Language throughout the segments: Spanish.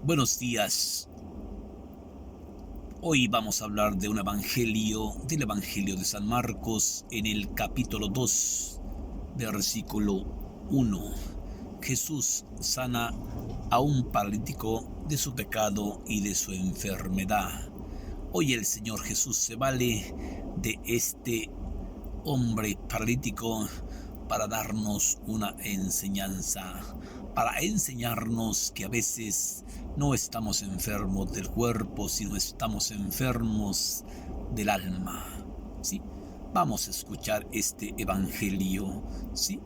Buenos días. Hoy vamos a hablar de un evangelio, del Evangelio de San Marcos, en el capítulo 2, versículo 1. Jesús sana a un paralítico de su pecado y de su enfermedad. Hoy el Señor Jesús se vale de este hombre paralítico para darnos una enseñanza, para enseñarnos que a veces no estamos enfermos del cuerpo, sino estamos enfermos del alma. ¿Sí? Vamos a escuchar este evangelio. ¿Sí?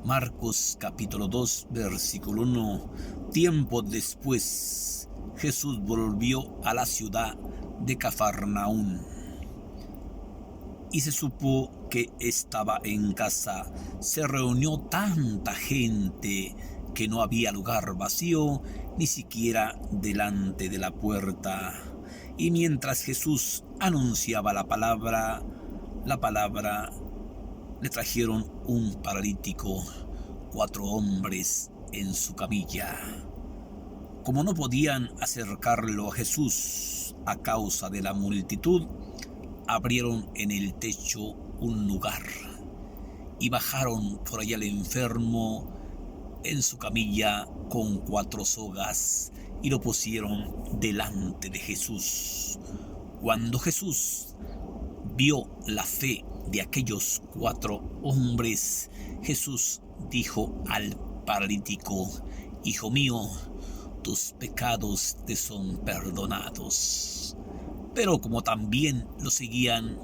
Marcos capítulo 2, versículo 1. Tiempo después, Jesús volvió a la ciudad de Cafarnaún. Y se supo que estaba en casa. Se reunió tanta gente que no había lugar vacío, ni siquiera delante de la puerta. Y mientras Jesús anunciaba la palabra, le trajeron un paralítico, 4 hombres en su camilla. Como no podían acercarlo a Jesús a causa de la multitud, abrieron en el techo un lugar y bajaron por allá al enfermo en su camilla con 4 sogas y lo pusieron delante de Jesús. Cuando Jesús vio la fe de aquellos 4 hombres, Jesús dijo al paralítico: Hijo mío, tus pecados te son perdonados. Pero como también lo seguían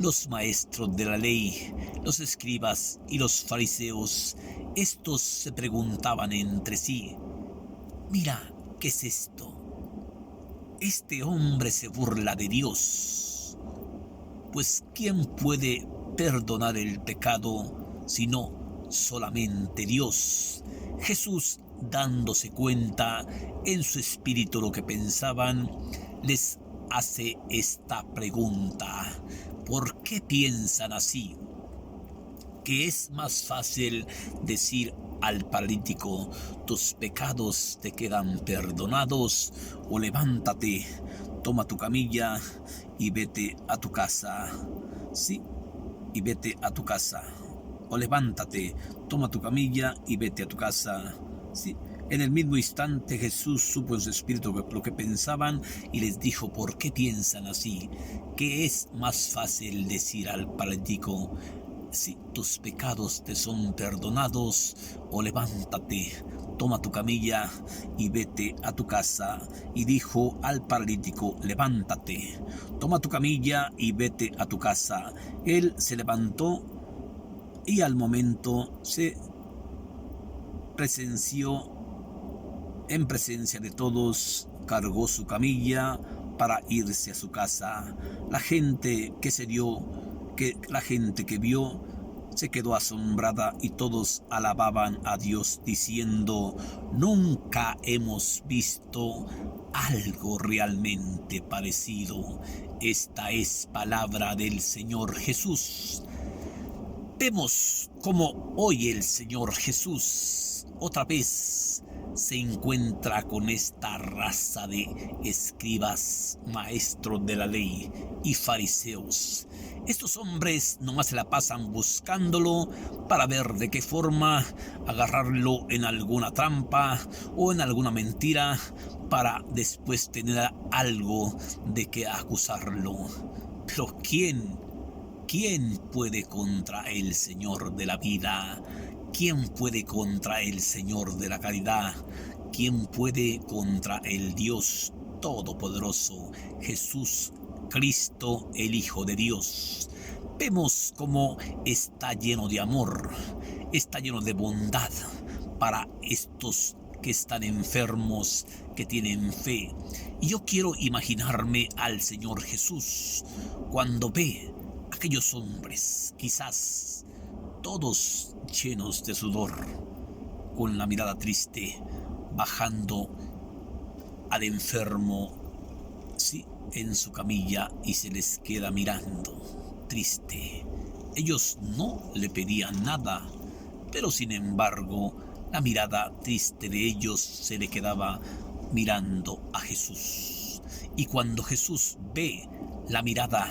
los maestros de la ley, los escribas y los fariseos, estos se preguntaban entre sí: mira, ¿qué es esto? Este hombre se burla de Dios. Pues ¿quién puede perdonar el pecado sino solamente Dios? Jesús, dándose cuenta en su espíritu lo que pensaban, les hace esta pregunta: ¿por qué piensan así? ¿Que es más fácil decir al paralítico: tus pecados te quedan perdonados, o levántate, toma tu camilla y vete a tu casa? Sí, y vete a tu casa. O levántate, toma tu camilla y vete a tu casa. Sí. En el mismo instante Jesús supo en su espíritu lo que pensaban y les dijo: ¿por qué piensan así? ¿Que es más fácil decir al paralítico: si tus pecados te son perdonados, o levántate, toma tu camilla y vete a tu casa? Y dijo al paralítico: levántate, toma tu camilla y vete a tu casa. Él se levantó y al momento se presenció en presencia de todos, cargó su camilla para irse a su casa. La gente que vio se quedó asombrada y todos alababan a Dios diciendo: nunca hemos visto algo realmente parecido. Esta es palabra del Señor Jesús. Vemos cómo hoy el Señor Jesús otra vez se encuentra con esta raza de escribas, maestros de la ley y fariseos. Estos hombres nomás se la pasan buscándolo para ver de qué forma agarrarlo en alguna trampa o en alguna mentira, para después tener algo de que acusarlo. Pero ¿quién puede contra el Señor de la vida? ¿Quién puede contra el Señor de la caridad? ¿Quién puede contra el Dios Todopoderoso, Jesús Cristo, el Hijo de Dios? Vemos cómo está lleno de amor, está lleno de bondad para estos que están enfermos, que tienen fe. Y yo quiero imaginarme al Señor Jesús cuando ve a aquellos hombres, quizás todos llenos de sudor, con la mirada triste, bajando al enfermo, sí, en su camilla, y se les queda mirando, triste. Ellos no le pedían nada, pero sin embargo, la mirada triste de ellos se le quedaba mirando a Jesús. Y cuando Jesús ve la mirada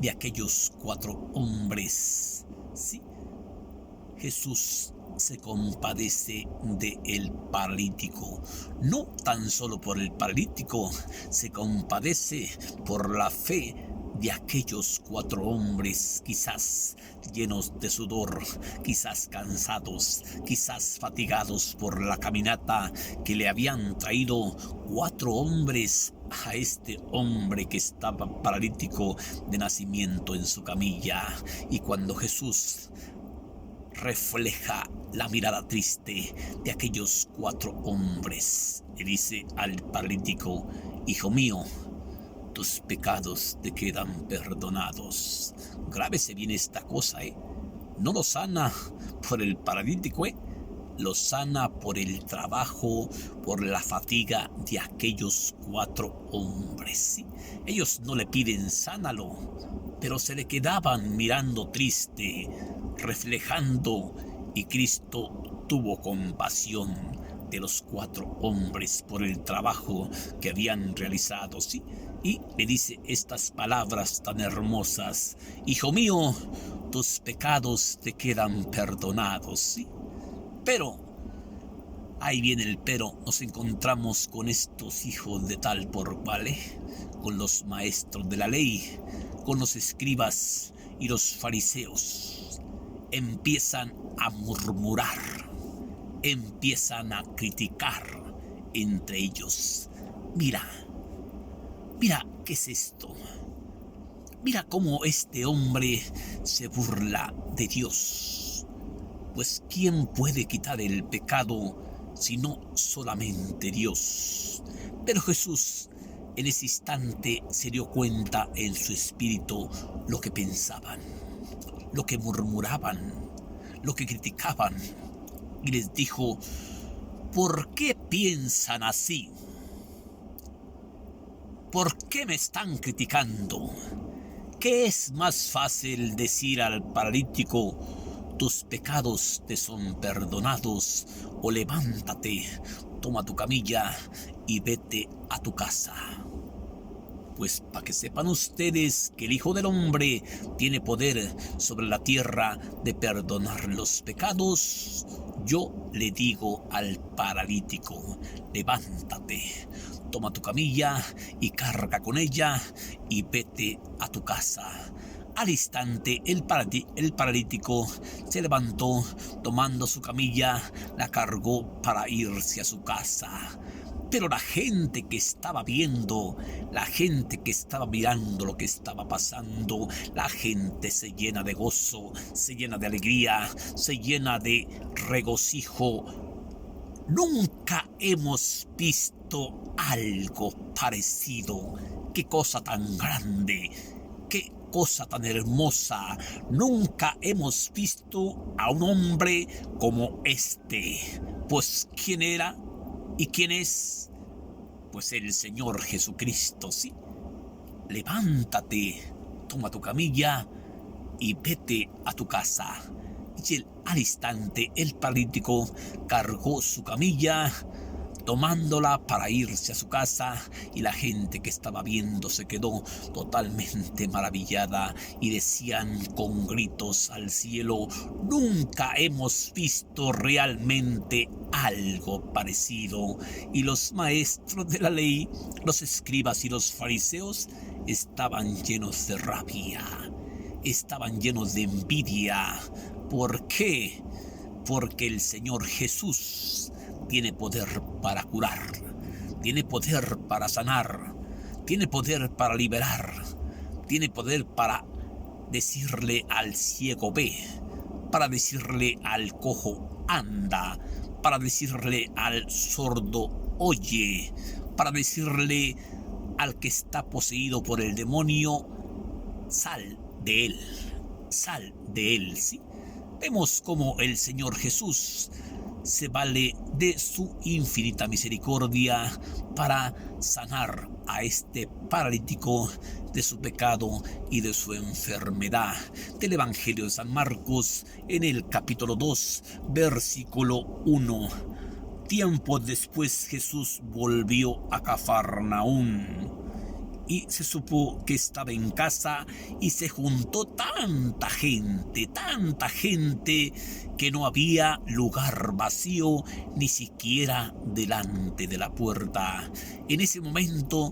de aquellos 4 hombres, ¿sí?, Jesús se compadece del paralítico. No tan solo por el paralítico, se compadece por la fe de aquellos 4 hombres, quizás llenos de sudor, quizás cansados, quizás fatigados por la caminata que le habían traído 4 hombres a este hombre que estaba paralítico de nacimiento en su camilla. Y cuando Jesús refleja la mirada triste de aquellos 4 hombres, le dice al paralítico: hijo mío, tus pecados te quedan perdonados. Grábese bien esta cosa, no lo sana por el paralítico, lo sana por el trabajo, por la fatiga de aquellos 4 hombres, ¿sí? Ellos no le piden sánalo, pero se le quedaban mirando triste, reflejando, y Cristo tuvo compasión de los 4 hombres por el trabajo que habían realizado, ¿sí? Y le dice estas palabras tan hermosas: hijo mío, tus pecados te quedan perdonados, ¿sí? Pero, ahí viene el pero, nos encontramos con estos hijos de tal por cual, con los maestros de la ley, con los escribas y los fariseos. Empiezan a murmurar, empiezan a criticar entre ellos. Mira, ¿qué es esto? Mira cómo este hombre se burla de Dios. Pues ¿quién puede quitar el pecado sino solamente Dios? Pero Jesús en ese instante se dio cuenta en su espíritu lo que pensaban, lo que murmuraban, lo que criticaban, y les dijo: ¿por qué piensan así? ¿Por qué me están criticando? ¿Qué es más fácil decir al paralítico: tus pecados te son perdonados, o levántate, toma tu camilla y vete a tu casa? Pues para que sepan ustedes que el Hijo del Hombre tiene poder sobre la tierra de perdonar los pecados, yo le digo al paralítico: levántate, toma tu camilla y carga con ella y vete a tu casa. Al instante el paralítico se levantó, tomando su camilla, la cargó para irse a su casa. Pero la gente que estaba viendo, la gente que estaba mirando lo que estaba pasando, la gente se llena de gozo, se llena de alegría, se llena de regocijo. Nunca hemos visto algo parecido. ¡Qué cosa tan grande! ¡Qué cosa tan hermosa! Nunca hemos visto a un hombre como este. Pues, ¿quién era? ¿Y quién es? Pues el Señor Jesucristo, ¿sí? Levántate, toma tu camilla y vete a tu casa. Y al instante el paralítico cargó su camilla, tomándola para irse a su casa, y la gente que estaba viendo se quedó totalmente maravillada y decían con gritos al cielo: nunca hemos visto realmente algo parecido. Y los maestros de la ley, los escribas y los fariseos estaban llenos de rabia, estaban llenos de envidia. ¿Por qué? Porque el Señor Jesús tiene poder para curar, tiene poder para sanar, tiene poder para liberar, tiene poder para decirle al ciego: ve, para decirle al cojo: anda, para decirle al sordo: oye, para decirle al que está poseído por el demonio: sal de él, ¿sí? Vemos cómo el Señor Jesús se vale de su infinita misericordia para sanar a este paralítico de su pecado y de su enfermedad. Del Evangelio de San Marcos, en el capítulo 2, versículo 1. tiempo después Jesús volvió a Cafarnaún y se supo que estaba en casa y se juntó tanta gente, que no había lugar vacío ni siquiera delante de la puerta. En ese momento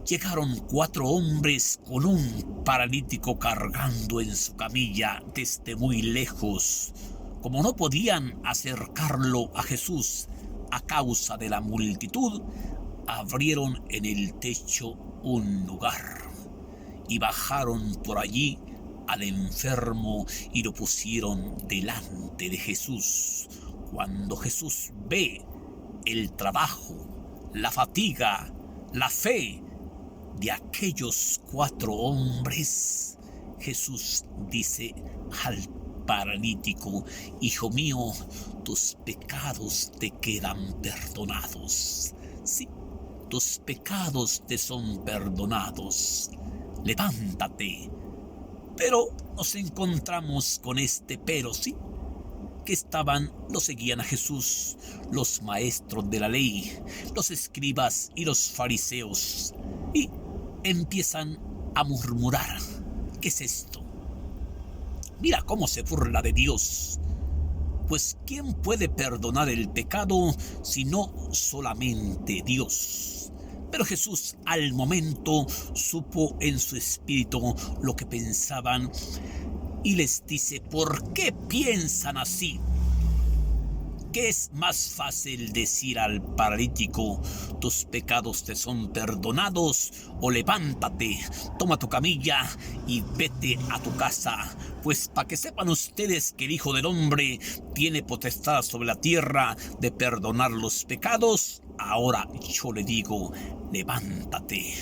llegaron 4 hombres con un paralítico cargando en su camilla desde muy lejos. Como no podían acercarlo a Jesús a causa de la multitud, abrieron en el techo un lugar y bajaron por allí al enfermo y lo pusieron delante de Jesús. Cuando Jesús ve el trabajo, la fatiga, la fe de aquellos 4 hombres, Jesús dice al paralítico: hijo mío, tus pecados te quedan perdonados. Sí, tus pecados te son perdonados. Levántate. Pero nos encontramos con este pero, sí, que lo seguían a Jesús los maestros de la ley, los escribas y los fariseos, y empiezan a murmurar: ¿qué es esto? Mira cómo se burla de Dios. Pues ¿quién puede perdonar el pecado sino solamente Dios? Pero Jesús al momento supo en su espíritu lo que pensaban y les dice: ¿por qué piensan así? ¿Qué es más fácil decir al paralítico: tus pecados te son perdonados, o levántate, toma tu camilla y vete a tu casa? Pues para que sepan ustedes que el Hijo del Hombre tiene potestad sobre la tierra de perdonar los pecados, ahora yo le digo: levántate,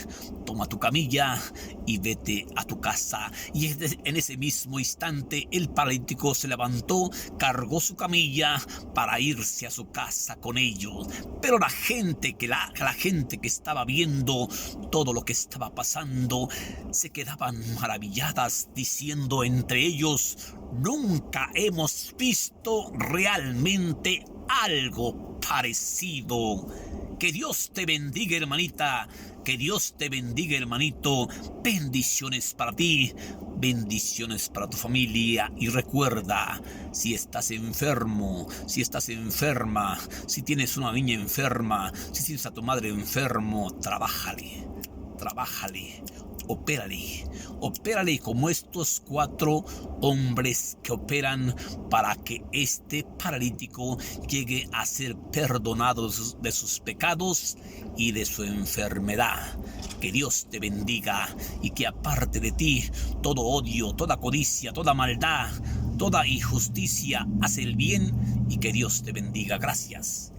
toma tu camilla y vete a tu casa. Y en ese mismo instante el paralítico se levantó, cargó su camilla para irse a su casa con ellos. Pero la gente que estaba viendo todo lo que estaba pasando se quedaban maravilladas, diciendo entre ellos: nunca hemos visto realmente algo parecido. Que Dios te bendiga, hermanita. Que Dios te bendiga, hermanito. Bendiciones para ti. Bendiciones para tu familia. Y recuerda, si estás enfermo, si estás enferma, si tienes una niña enferma, si tienes a tu madre enfermo, trabájale. Opérale como estos 4 hombres que operan para que este paralítico llegue a ser perdonado de sus pecados y de su enfermedad. Que Dios te bendiga y que aparte de ti todo odio, toda codicia, toda maldad, toda injusticia, haz el bien y que Dios te bendiga. Gracias.